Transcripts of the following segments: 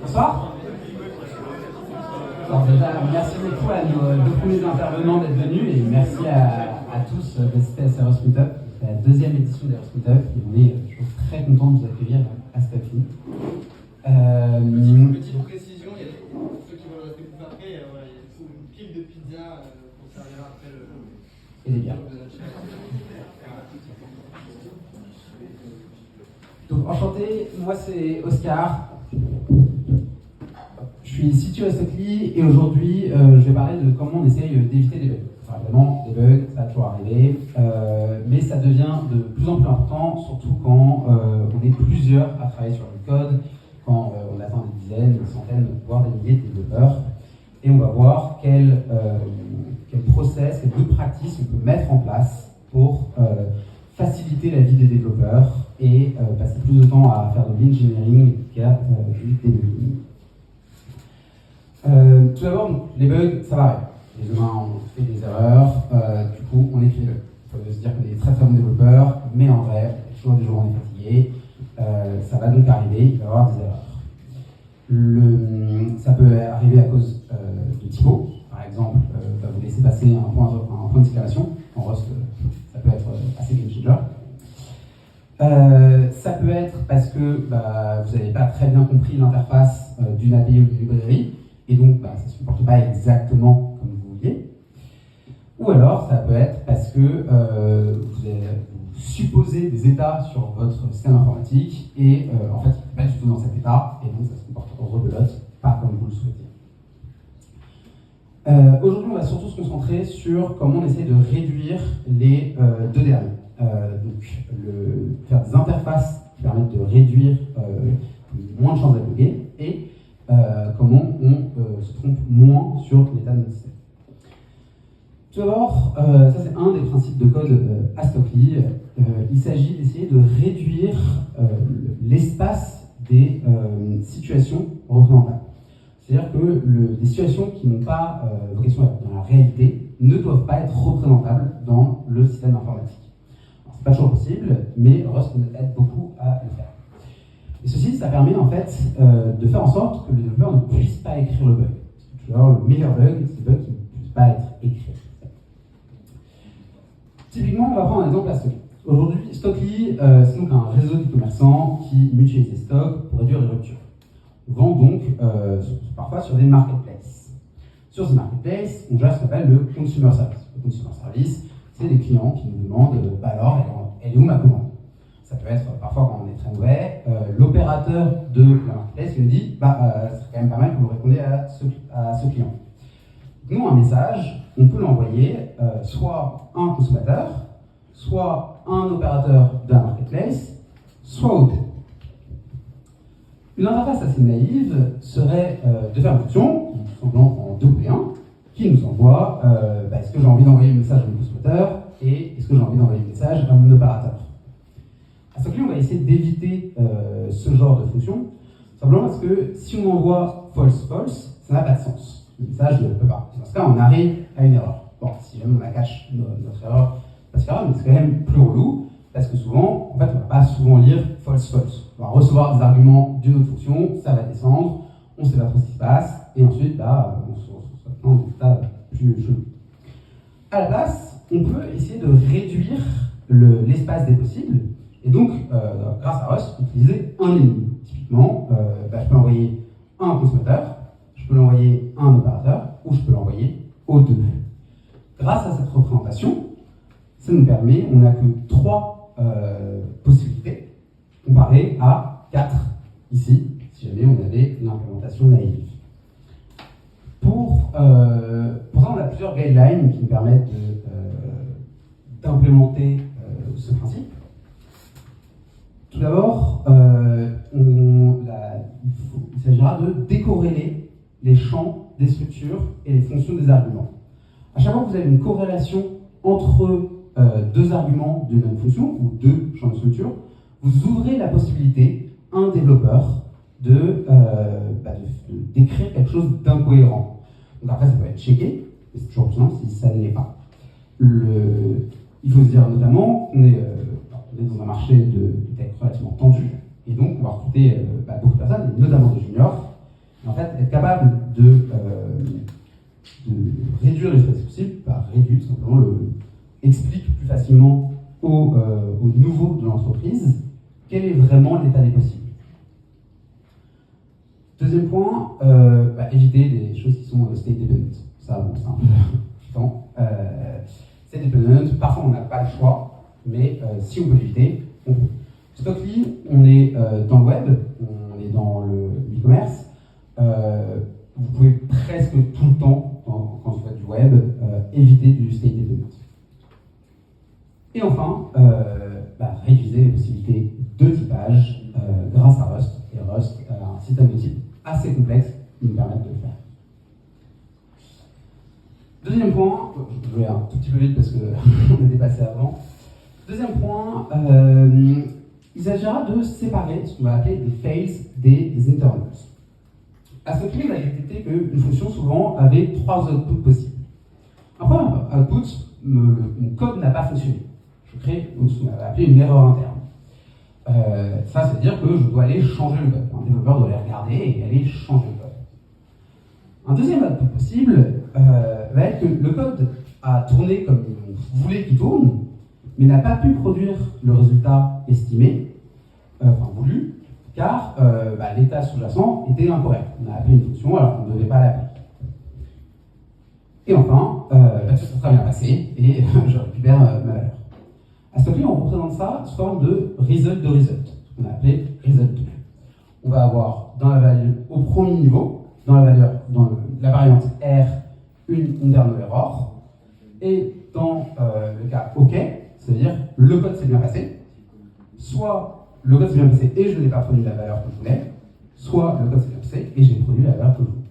Bonsoir. Alors déjà, merci beaucoup à nos deux premiers intervenants d'être venus et merci à tous d'assister à Heroes Meetup. C'est la deuxième édition d'Heroes Meetup et on est toujours très content de vous accueillir à Stockholm. Petite précision, il y a ceux qui veulent rester pour après, il y a une pile de pizza qu'on servira après le. Et des bières. Donc enchanté, moi c'est Oscar. Je suis situé à Stockley et aujourd'hui je vais parler de comment on essaye d'éviter des bugs. Enfin, évidemment, des bugs, ça va toujours arriver, mais ça devient de plus en plus important, surtout quand on est plusieurs à travailler sur le code, quand on atteint des dizaines, des centaines, voire des milliers de développeurs. Et on va voir quel process, quelles bonnes pratiques on peut mettre en place pour faciliter la vie des développeurs et passer plus de temps à faire de l'engineering qu'à du debugging. Tout d'abord, les bugs, ça va arriver. Les humains ont fait des erreurs, du coup, on écrit des bugs. Il faut se dire qu'on est des très très bons développeurs, mais en vrai, il y a toujours des jours où on est fatigué. Ça va donc arriver, il va y avoir des erreurs. Ça peut arriver à cause de typos. Par exemple, vous laissez passer un point d'exclamation. En Rust, ça peut être assez game changer. Ça peut être parce que vous n'avez pas très bien compris l'interface d'une API ou d'une librairie, et donc ça ne se comporte pas exactement comme vous vouliez. Ou alors, ça peut être parce que vous supposez des états sur votre système informatique, et en fait, il n'est pas du tout dans cet état, et donc ça se comporte en rebelote, pas comme vous le souhaitez. Aujourd'hui, on va surtout se concentrer sur comment on essaie de réduire les deux derniers. Donc, faire des interfaces qui permettent de réduire moins de chances de bugger et comment on se trompe moins sur l'état de notre système. Tout d'abord, ça c'est un des principes de code à Stockley. Il s'agit d'essayer de réduire l'espace des situations représentables. C'est-à-dire que les situations qui n'ont pas vocation à être dans la réalité ne doivent pas être représentables dans le système informatique. C'est pas toujours possible, mais Rust nous aide beaucoup à le faire. Et ceci, ça permet en fait de faire en sorte que le développeur ne puisse pas écrire le bug. Parce que toujours, le meilleur bug, c'est le bug qui ne puisse pas être écrit. Typiquement, on va prendre un exemple à Stockley. Aujourd'hui, Stockley, c'est donc un réseau de commerçants qui mutualise les stocks pour réduire les ruptures. On vend donc parfois sur des marketplaces. Sur ces marketplaces, on gère ce qu'on appelle le consumer service. Le consumer service, c'est des clients qui nous demandent alors, elle est où ma commande? Ça peut être parfois quand on est très mauvais, l'opérateur de la marketplace qui nous dit ça serait quand même pas mal que vous répondiez à ce client. Nous, un message, on peut l'envoyer soit à un consommateur, soit à un opérateur de la marketplace, soit au deux. Une interface assez naïve serait de faire une fonction, tout simplement en W1, qui nous envoie est-ce que j'ai envie d'envoyer le message à mon consommateur et est-ce que j'ai envie d'envoyer le message à mon opérateur. À ce client, on va essayer d'éviter ce genre de fonction, simplement parce que si on envoie false, ça n'a pas de sens. Le message ne peut pas. Dans ce cas, on arrive à une erreur. Bon, si jamais on cache notre erreur, c'est pas grave, mais c'est quand même plus relou, parce que souvent, en fait, on ne va pas souvent lire false. On va recevoir des arguments d'une autre fonction, ça va descendre, on ne sait pas trop ce qui se passe, et ensuite, on se retrouve dans des états plus chelous. À la place, on peut essayer de réduire l'espace des possibles, et donc, grâce à Rust, utiliser un ennemi. Typiquement, je peux envoyer un consommateur, je peux l'envoyer à un opérateur, ou je peux l'envoyer aux deux. Grâce à cette représentation, ça nous permet, on n'a que 3 possibilités, comparé à 4 ici, si jamais on avait une implémentation naïve. Pour ça, on a plusieurs guidelines qui nous permettent d'implémenter ce principe. Tout d'abord, il s'agira de décorréler les champs des structures et les fonctions des arguments. À chaque fois que vous avez une corrélation entre 2 arguments d'une même fonction ou 2 champs de structure, vous ouvrez la possibilité à un développeur de d'écrire quelque chose d'incohérent. Donc après, ça peut être checké, mais c'est toujours plus simple si ça ne l'est pas. Il faut se dire notamment qu'on est dans un marché de tech relativement tendu. Et donc, on va recruter beaucoup de personnes, et notamment des juniors. Et en fait, être capable de réduire les stress possibles, réduire tout simplement, explique plus facilement aux nouveaux de l'entreprise quel est vraiment l'état des possibles. Deuxième point, éviter des choses qui sont state dependent. Ça, bon, c'est un peu chiant. State dependent, parfois on n'a pas le choix, mais si on peut l'éviter, on peut. Stockly, on est dans le web, on est dans le e-commerce. Vous pouvez presque tout le temps, quand vous faites du web, éviter du state dependent. Et enfin, réduisez les possibilités de typage grâce à Rust. Et Rust a un système de type assez complexe qui nous permet de le faire. Deuxième point, je vais un tout petit peu vite parce qu'on a dépassé avant. Deuxième point, il s'agira de séparer ce qu'on va appeler les fails des internals. À ce qu'il a détecté qu'une fonction souvent avait 3 outputs possibles. Un premier output, mon code n'a pas fonctionné. Je crée ce qu'on va appeler une erreur interne. Ça, c'est-à-dire que je dois aller changer le code. Un développeur doit aller regarder et aller changer le code. Un deuxième output possible va être que le code a tourné comme vous voulez qu'il tourne, mais n'a pas pu produire le résultat estimé, voulu, car l'état sous-jacent était incorrect. On a appelé une fonction alors qu'on ne devait pas l'appeler. Et enfin, ça s'est très bien passé et je récupère ma valeur. À ce moment, on représente ça sous forme de result, ce qu'on a appelé result 2. On va avoir dans la value au premier niveau, dans la variante R, une internal error, et dans le cas OK, c'est-à-dire le code s'est bien passé, soit le code s'est bien passé et je n'ai pas produit la valeur que je voulais, soit le code s'est bien passé et j'ai produit la valeur que je voulais.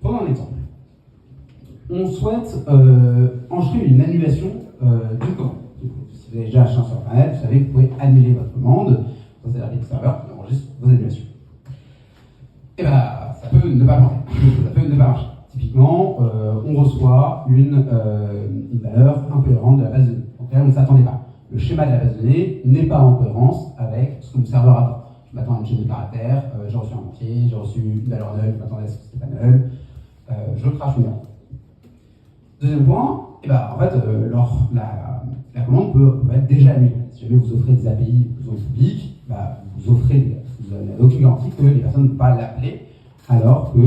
Prenons un exemple. On souhaite enregistrer une annulation d'une commande. Si vous avez déjà acheté sur Internet, vous savez que vous pouvez annuler votre commande. Vous avez un serveur qui enregistre vos annulations. Et ça peut ne pas marcher. Ça peut ne pas marcher. Typiquement, on reçoit une valeur incohérente de la base de données, auquel on ne s'attendait pas. Le schéma de la base de données n'est pas en cohérence avec ce que mon serveur attend. Je m'attends à une chaîne de caractères, j'ai reçu un entier, j'ai reçu une valeur nulle, je m'attendais à ce que c'était pas null, je crache une erreur. Deuxième point, la commande peut être déjà annulée. Si jamais vous offrez des API aux publics, vous n'avez aucune garantie que les personnes ne vont pas l'appeler alors que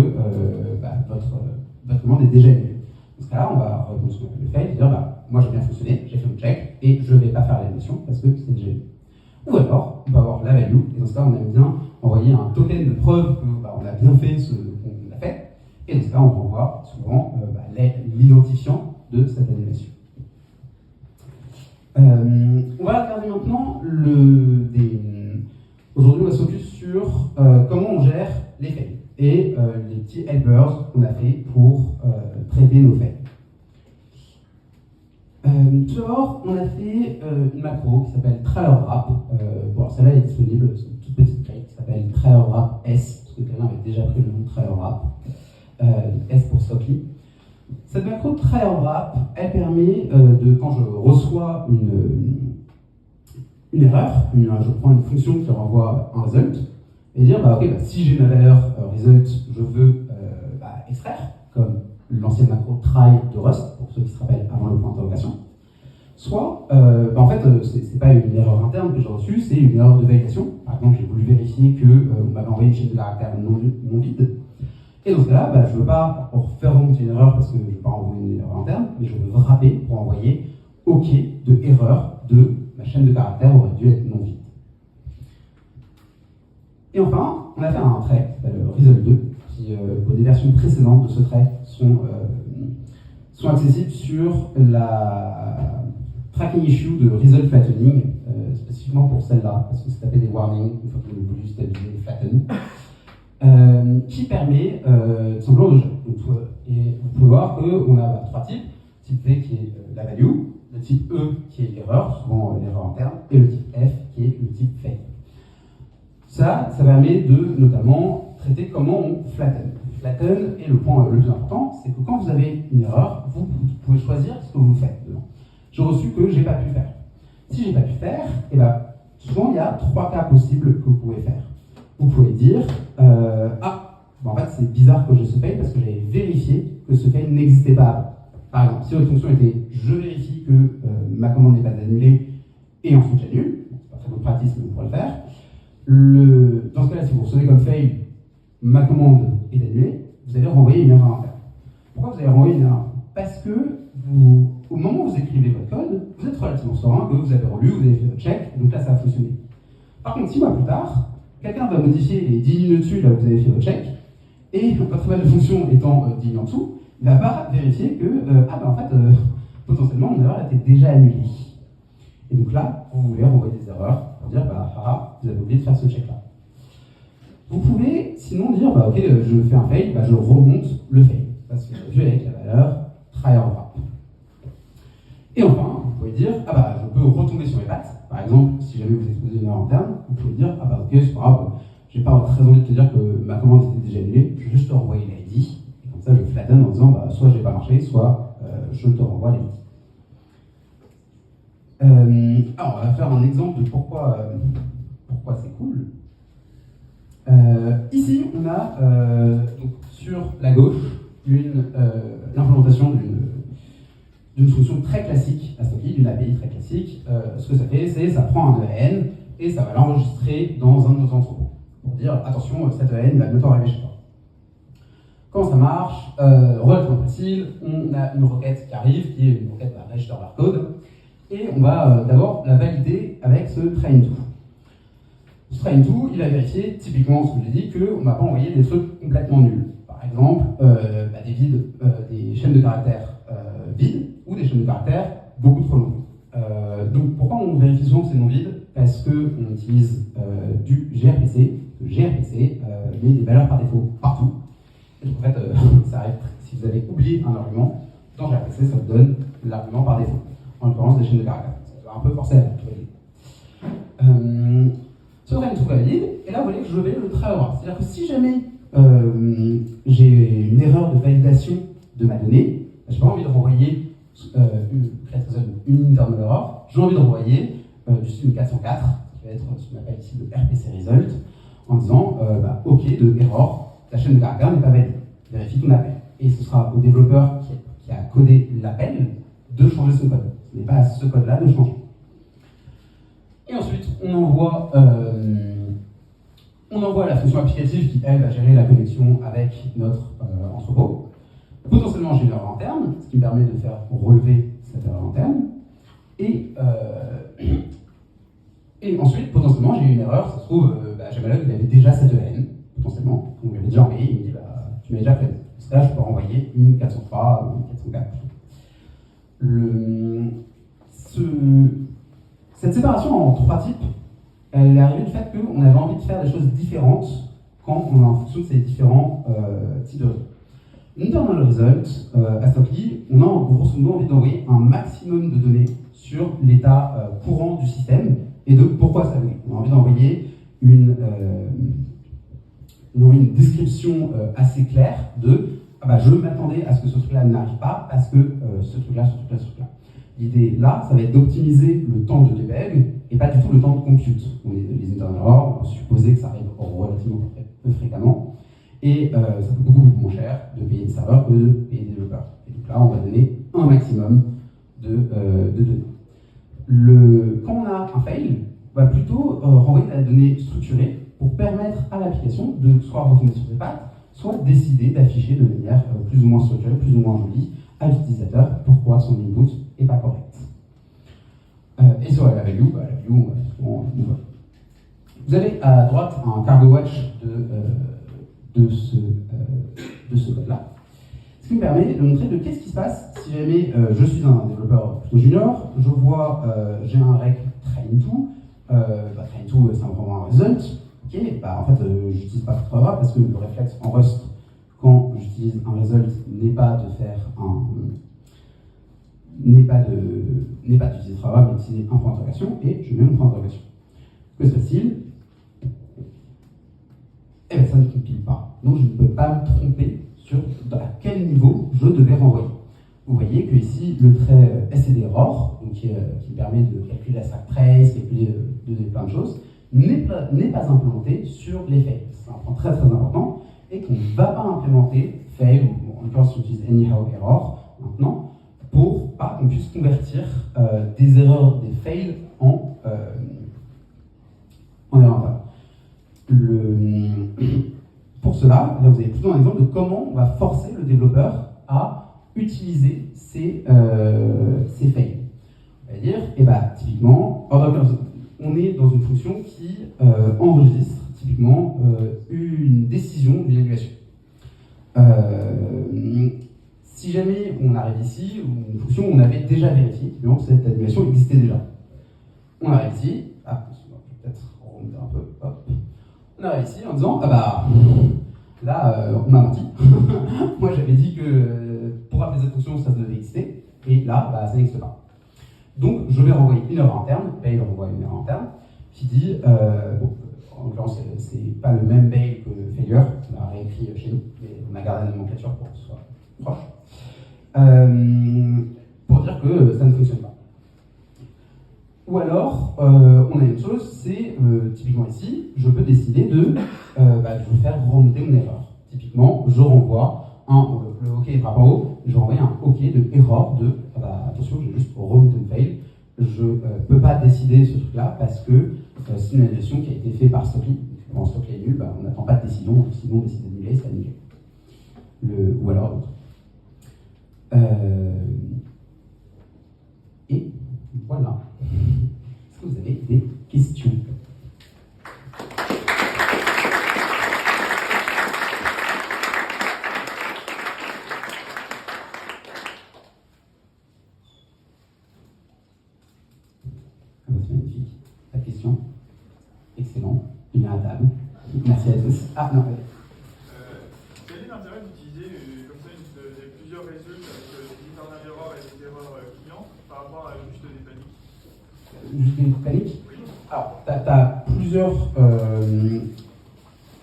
votre commande est déjà annulée. Dans ce cas-là, on va répondre ce qu'on appelle le fail, dire moi j'ai bien fonctionné, j'ai fait mon check et je ne vais pas faire l'annulation parce que c'est déjà annulé. Ou alors, on va avoir la value, et dans ce cas, on aime bien envoyer un token de preuve qu'on a bien fait ce qu'on a fait, et dans ce cas, on renvoie souvent l'identifiant de cette annulation. On va regarder maintenant aujourd'hui, on va se focus sur comment on gère les fails et les petits helpers qu'on a fait pour traiter nos fails. Tout d'abord, on a fait une macro qui s'appelle TrailerWrap. Celle-là est disponible, c'est une toute petite clé qui s'appelle TrailerWrap S, parce que quelqu'un avait déjà pris le nom de TrailerWrap, S pour Stockly. Cette macro TrailerWrap, elle permet quand je reçois une erreur, je prends une fonction qui renvoie un result, et dire si j'ai ma valeur result, je veux extraire, comme l'ancienne macro try de Rust, pour ceux qui se rappellent avant le point d'interrogation. Soit, c'est pas une erreur interne que j'ai reçue, c'est une erreur de validation. Par exemple, j'ai voulu vérifier qu'on m'avait envoyé une chaîne de caractères non vide. Et dans ce cas-là, je ne veux pas faire remonter une erreur parce que je ne veux pas envoyer une erreur interne, mais je veux wrapper pour envoyer OK de erreur de ma chaîne de caractères aurait dû être non vide. Et enfin, on a fait un trait qui s'appelle Result 2, qui, des versions précédentes de ce trait sont accessibles sur la tracking issue de Result Flattening, spécifiquement pour celle-là, parce que c'est tapé des warnings une fois que vous voulez stabiliser les flatten, qui permet tout simplement de gérer. Et vous pouvez voir qu'on a 3 types, type V qui est la value, le type E qui est l'erreur, souvent l'erreur interne, et le type F qui est le type fail. Ça permet de notamment traiter comment on flatten. Flatten, et le point le plus important, c'est que quand vous avez une erreur, vous pouvez choisir ce que vous faites dedans. J'ai reçu que j'ai pas pu faire. Si j'ai pas pu faire, Souvent, il y a 3 cas possibles que vous pouvez faire. Vous pouvez dire en fait, c'est bizarre que j'ai ce fail parce que j'avais vérifié que ce fail n'existait pas avant. Par exemple, si votre fonction était je vérifie que ma commande n'est pas annulée et ensuite j'annule, c'est pas très bonne pratique, mais vous pourrez le faire. Dans ce cas-là, si vous recevez comme fail ma commande est annulée, vous allez renvoyer une erreur interne. Pourquoi vous allez renvoyer une erreur? Parce que au moment où vous écrivez votre code, vous êtes relativement serein que vous avez relu, vous avez fait votre check, donc là ça a fonctionné. Par contre, 6 mois plus tard, quelqu'un va modifier les 10 lignes dessus, là où vous avez fait votre check, et votre nouvelle fonction étant 10 lignes en dessous, il va pas vérifier que, potentiellement, mon erreur était déjà annulée. Et donc là, vous voulez renvoyer des erreurs pour dire, vous avez oublié de faire ce check-là. Vous pouvez sinon dire, ok, je fais un fail, je remonte le fail, parce que j'ai vu avec la valeur try or wrap. Et enfin, vous pouvez dire, je peux retomber sur mes pattes. Par exemple, si jamais vous exposez une erreur interne, vous pouvez dire, ok, c'est pas grave, j'ai pas très envie de te dire que ma commande était déjà annulée, je vais juste te renvoyer l'ID. Et comme ça, je flatten en disant, soit j'ai pas marché, soit je te renvoie l'ID. Alors, on va faire un exemple de pourquoi c'est cool. Ici, on a donc, sur la gauche l'implémentation d'une fonction très classique à Stockly, d'une API très classique. Ce que ça fait, c'est ça prend un EAN et ça va l'enregistrer dans un de nos entrepôts pour dire attention, cet EAN va bientôt arriver chez toi. Comment ça marche? Relativement facile. On a une requête qui arrive, qui est une requête register barcode, et on va d'abord la valider avec ce train to. Ce train to, il va vérifier typiquement ce que j'ai dit, qu'on ne m'a pas envoyé des trucs complètement nuls. Par exemple, des chaînes de caractères vides ou des chaînes de caractères beaucoup trop longues. Donc pourquoi on vérifie souvent que c'est non vide? Parce qu'on utilise du gRPC. Le gRPC met des valeurs par défaut partout. Et donc en fait, ça arrive, si vous avez oublié un argument, dans gRPC, ça vous donne l'argument par défaut. En l'occurrence, des chaînes de caractères. Ça va un peu forcer à tout valider. Ce train to valide, et là vous voyez que je vais le try or wrap. C'est-à-dire que si jamais j'ai une erreur de validation de ma donnée, je n'ai pas envie de renvoyer une internal error, j'ai envie de renvoyer du style 404, qui va être ce qu'on appelle ici le RPC result, en disant OK de error, ta chaîne de caractères n'est pas valide, vérifie ton appel. Et ce sera au développeur qui a codé l'appel de changer ce code. Ce n'est pas à ce code-là de changer. Et ensuite, on envoie la fonction applicative qui, elle, va gérer la connexion avec notre entrepôt. Potentiellement, j'ai une erreur interne, ce qui me permet de faire relever cette erreur interne. Et ensuite, potentiellement, j'ai une erreur, ça se trouve, Jamalot, il avait déjà cette EN, potentiellement. On l'avait déjà envoyé, il me dit, tu m'as déjà fait. Parce que là, je peux renvoyer une 403 ou une 404. Cette séparation en 3 types, elle est arrivée du fait qu'on avait envie de faire des choses différentes quand on est en fonction de ces différents types de réseaux. Internal result, à Stockly, on a grosso modo envie d'envoyer un maximum de données sur l'état courant du système et de pourquoi ça brûle. On a envie d'envoyer une description assez claire de je m'attendais à ce que ce truc-là n'arrive pas parce que ce truc-là. L'idée là, ça va être d'optimiser le temps de debug et pas du tout le temps de compute. Les internal errors, on peut supposer que ça arrive relativement peu fréquemment. Et ça coûte beaucoup moins cher de payer des serveurs que de payer des développeurs. Et donc là, on va donner un maximum de données. Quand on a un fail, on va plutôt renvoyer la donnée structurée pour permettre à l'application de soit retomber sur ses pattes, soit décider d'afficher de manière plus ou moins structurée, plus ou moins jolie à l'utilisateur pourquoi son input n'est pas correct. Et sur la value, on voit. Vous avez à droite un cargo watch de ce code-là. Ce qui me permet de montrer qu'est-ce qui se passe si jamais je suis un développeur plutôt junior, je vois, j'ai un rec train2, train2 c'est vraiment un result, en fait j'utilise pas très rare parce que le réflexe en Rust, quand j'utilise un result, n'est pas d'utiliser très rare, mais d'utiliser un point d'interrogation, et je mets mon point d'interrogation. Que se passe-t-il? Eh bien, ça ne compile pas. Donc, je ne peux pas me tromper sur à quel niveau je devais renvoyer. vous voyez que ici, le trait stderror, donc qui permet de calculer la stack trace, calculer plein de choses, n'est pas implémenté sur les fails. C'est un point très très important et qu'on ne va pas implémenter fail, ou en l'occurrence on utilise anyhow error maintenant, pour pas qu'on puisse convertir des erreurs, des fails en erreur. Pour cela, là, vous avez plutôt un exemple de comment on va forcer le développeur à utiliser ces fails. On va dire, typiquement, on est dans une fonction qui enregistre typiquement une décision d'une évaluation. Si jamais on arrive ici, une fonction où on avait déjà vérifié, typiquement cette annulation existait déjà. On arrive ici, peut-être remonter un peu, hop. On arrive ici en disant, là, on m'a menti. Moi, j'avais dit que pour appeler cette fonction, ça devait exister. Et là, ça n'existe pas. Donc, je vais renvoyer une erreur interne. Bail renvoie une erreur interne qui dit, en l'occurrence, c'est pas le même bail que failure. On l'a réécrit chez nous, mais on a gardé la nomenclature pour que ce soit proche. Pour dire que ça ne fonctionne pas. Ou alors, on a une chose, c'est typiquement ici, je peux décider de faire remonter mon erreur. Typiquement, je renvoie le OK est frappé en haut, je renvoie un OK de erreur de attention, j'ai juste remonté une fail. Je ne peux pas décider ce truc-là parce que c'est une annulation qui a été faite par Stockly. Quand Stockly est nul, on n'attend pas de décision, sinon on décide d'annuler, c'est annulé. Ou alors l'autre. Et voilà. Est-ce que vous avez des questions ? C'est magnifique. Pas de questions ? Excellent. Il y a à table. Merci à tous. Ah non. Quel est l'intérêt d'utiliser comme ça plusieurs résultats avec des internal errors et des erreurs clients par rapport à juste des paniques? Juste des paniques? Oui. Alors, tu as plusieurs.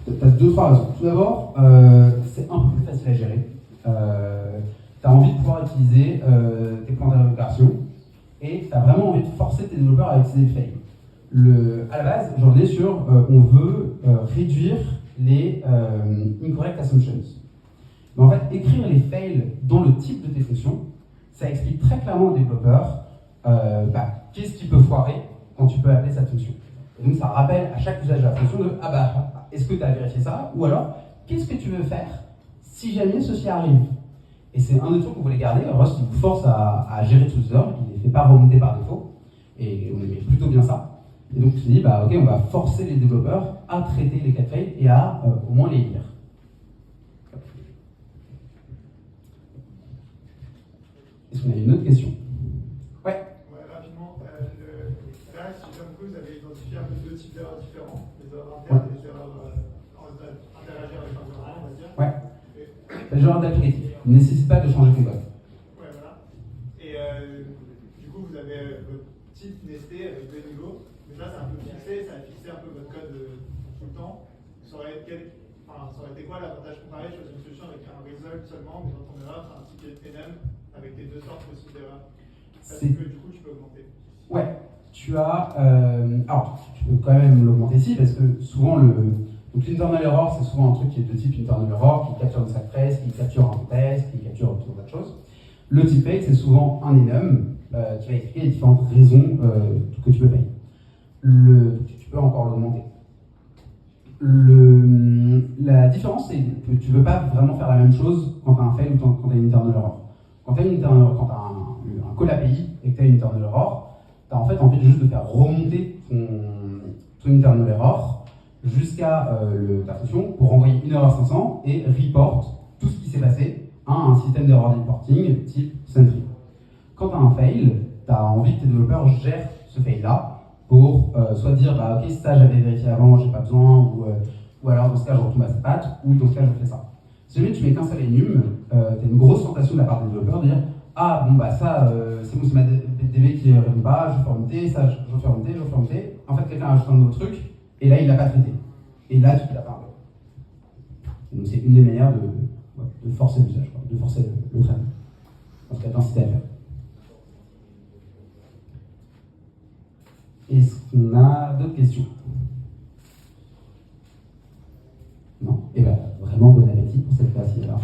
Tu as deux, trois raisons. Tout d'abord, c'est un peu plus facile à gérer. Tu as envie de pouvoir utiliser tes plans d'intégration et tu as vraiment envie de forcer tes développeurs à utiliser le fail. À la base, j'en ai sur on veut réduire les incorrect assumptions. Mais en fait, écrire les fails dans le type de tes fonctions, ça explique très clairement au développeur qu'est-ce qui peut foirer quand tu peux appeler cette fonction. Et donc ça rappelle à chaque usage de la fonction de est-ce que tu as vérifié ça? Ou alors, qu'est-ce que tu veux faire si jamais ceci arrive? Et c'est un des trucs que vous voulez garder. Rust vous force à gérer tout ça, il ne les fait pas remonter par défaut. Et on aimait plutôt bien ça. Et donc, je me suis dit, ok, on va forcer les développeurs à traiter les cas de fail et à au moins les lire. Est-ce qu'on a une autre question? Ouais. Ouais, rapidement. Là, si comme vous avez identifié un peu deux types d'erreurs différents, les erreurs internes et les erreurs interagir avec l'environnement, on va dire. Ouais. Le genre d'applicatif ne nécessite pas de changer ton code. Ouais, voilà. Et du coup, vous avez votre type nesté avec deux niveaux. Mais là, c'est un peu fixé, ça a fixé un peu votre code tout le temps. Ça aurait été quoi l'avantage comparé? Choisir une solution avec un result seulement, mais dans ton erreur, c'est un ticket enum avec les deux sortes possibles d'erreurs. Parce que du coup, tu peux augmenter. Ouais, tu as. Alors, tu peux quand même l'augmenter ici, parce que souvent, donc l'internal error, c'est souvent un truc qui est de type internal error, qui capture une stack trace, qui capture un test, qui capture tout un tas de choses. Le type fake, c'est souvent un enum qui va expliquer les différentes raisons que tu peux payer. Tu peux encore l'augmenter. La différence, c'est que tu ne veux pas vraiment faire la même chose quand tu as un fail ou quand tu as une internal error. Quand tu as un call API et que tu as une internal error, tu as en fait envie juste de faire remonter ton internal error jusqu'à ta fonction pour envoyer une erreur 500 et report tout ce qui s'est passé à un système d'error reporting type Sentry. Quand tu as un fail, tu as envie que tes développeurs gèrent ce fail-là pour soit dire ok, ça j'avais vérifié avant, j'ai pas besoin, ou alors dans ce cas je retombe à cette patte, ou dans ce cas je fais ça. Si jamais tu mets qu'un seul enum, tu as une grosse tentation de la part des développeurs de dire ça c'est bon, c'est ma DB qui ne répond pas, je fais remonter, ça je fais remonter, je fais remonter. En fait quelqu'un a ajouté un nouveau truc, et là il l'a pas traité. Et là tu l'as pas un peu. Donc c'est une des manières de forcer l'usage, de forcer le traitement. Parce que quantité à faire. Est-ce qu'on a d'autres questions? Non? Eh bien, vraiment bon appétit pour cette fois-ci alors.